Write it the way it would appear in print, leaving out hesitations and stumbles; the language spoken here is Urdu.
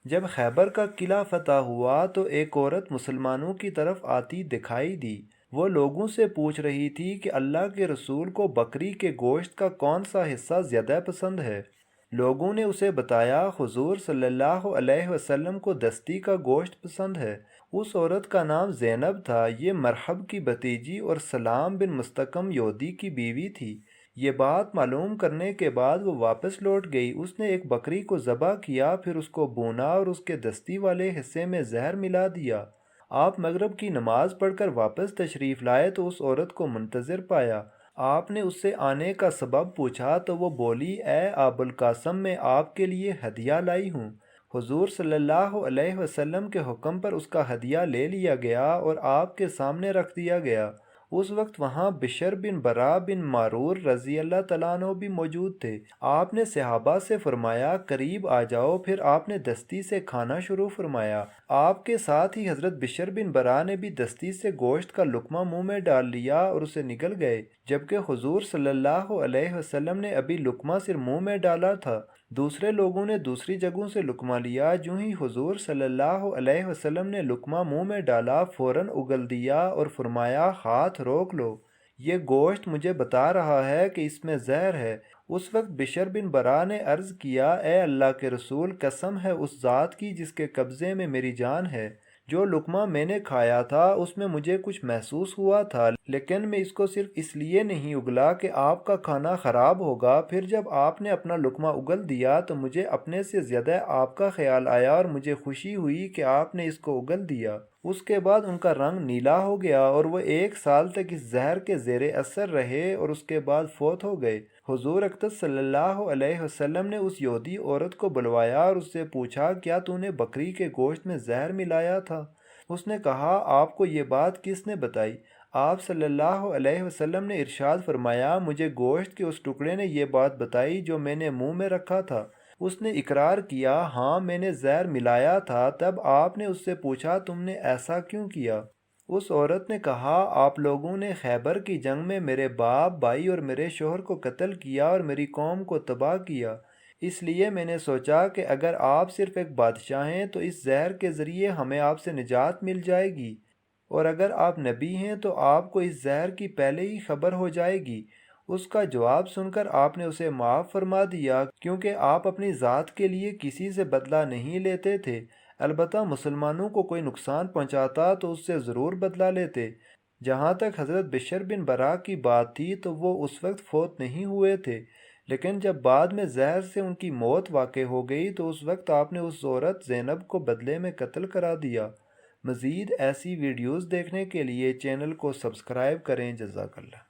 جب خیبر کا قلعہ فتح ہوا تو ایک عورت مسلمانوں کی طرف آتی دکھائی دی۔ وہ لوگوں سے پوچھ رہی تھی کہ اللہ کے رسول کو بکری کے گوشت کا کون سا حصہ زیادہ پسند ہے۔ لوگوں نے اسے بتایا حضور صلی اللہ علیہ وسلم کو دستی کا گوشت پسند ہے۔ اس عورت کا نام زینب تھا۔ یہ مرحب کی بھتیجی اور سلام بن مستقم یہودی کی بیوی تھی۔ یہ بات معلوم کرنے کے بعد وہ واپس لوٹ گئی۔ اس نے ایک بکری کو ذبح کیا، پھر اس کو بھونا اور اس کے دستی والے حصے میں زہر ملا دیا۔ آپ مغرب کی نماز پڑھ کر واپس تشریف لائے تو اس عورت کو منتظر پایا۔ آپ نے اس سے آنے کا سبب پوچھا تو وہ بولی، اے ابو القاسم، میں آپ کے لیے ہدیہ لائی ہوں۔ حضور صلی اللہ علیہ وسلم کے حکم پر اس کا ہدیہ لے لیا گیا اور آپ کے سامنے رکھ دیا گیا۔ اس وقت وہاں بشر بن برا بن معرور رضی اللہ تعالیٰ عنہ بھی موجود تھے۔ آپ نے صحابہ سے فرمایا، قریب آ جاؤ، پھر آپ نے دستی سے کھانا شروع فرمایا۔ آپ کے ساتھ ہی حضرت بشر بن برا نے بھی دستی سے گوشت کا لقمہ منہ میں ڈال لیا اور اسے نگل گئے، جبکہ حضور صلی اللہ علیہ وسلم نے ابھی لقمہ صرف منہ میں ڈالا تھا۔ دوسرے لوگوں نے دوسری جگہوں سے لقمہ لیا۔ جو ہی حضور صلی اللہ علیہ وسلم نے لقمہ منہ میں ڈالا، فوراً اگل دیا اور فرمایا، ہاتھ روک لو، یہ گوشت مجھے بتا رہا ہے کہ اس میں زہر ہے۔ اس وقت بشر بن برا نے عرض کیا، اے اللہ کے رسول، قسم ہے اس ذات کی جس کے قبضے میں میری جان ہے، جو لقمہ میں نے کھایا تھا اس میں مجھے کچھ محسوس ہوا تھا، لیکن میں اس کو صرف اس لیے نہیں اگلا کہ آپ کا کھانا خراب ہوگا۔ پھر جب آپ نے اپنا لقمہ اگل دیا تو مجھے اپنے سے زیادہ آپ کا خیال آیا اور مجھے خوشی ہوئی کہ آپ نے اس کو اگل دیا۔ اس کے بعد ان کا رنگ نیلا ہو گیا اور وہ 1 سال تک اس زہر کے زیر اثر رہے اور اس کے بعد فوت ہو گئے۔ حضور اقدس صلی اللہ علیہ وسلم نے اس یہودی عورت کو بلوایا اور اس سے پوچھا، کیا تو نے بکری کے گوشت میں زہر ملایا تھا؟ اس نے کہا، آپ کو یہ بات کس نے بتائی؟ آپ صلی اللہ علیہ وسلم نے ارشاد فرمایا، مجھے گوشت کے اس ٹکڑے نے یہ بات بتائی جو میں نے منہ میں رکھا تھا۔ اس نے اقرار کیا، ہاں میں نے زہر ملایا تھا۔ تب آپ نے اس سے پوچھا، تم نے ایسا کیوں کیا؟ اس عورت نے کہا، آپ لوگوں نے خیبر کی جنگ میں میرے باپ، بھائی اور میرے شوہر کو قتل کیا اور میری قوم کو تباہ کیا، اس لیے میں نے سوچا کہ اگر آپ صرف ایک بادشاہ ہیں تو اس زہر کے ذریعے ہمیں آپ سے نجات مل جائے گی، اور اگر آپ نبی ہیں تو آپ کو اس زہر کی پہلے ہی خبر ہو جائے گی۔ اس کا جواب سن کر آپ نے اسے معاف فرما دیا، کیونکہ آپ اپنی ذات کے لیے کسی سے بدلہ نہیں لیتے تھے، البتہ مسلمانوں کو کوئی نقصان پہنچاتا تو اس سے ضرور بدلہ لیتے۔ جہاں تک حضرت بشر بن برا کی بات تھی تو وہ اس وقت فوت نہیں ہوئے تھے، لیکن جب بعد میں زہر سے ان کی موت واقع ہو گئی تو اس وقت آپ نے اس عورت زینب کو بدلے میں قتل کرا دیا۔ مزید ایسی ویڈیوز دیکھنے کے لیے چینل کو سبسکرائب کریں۔ جزاک اللہ۔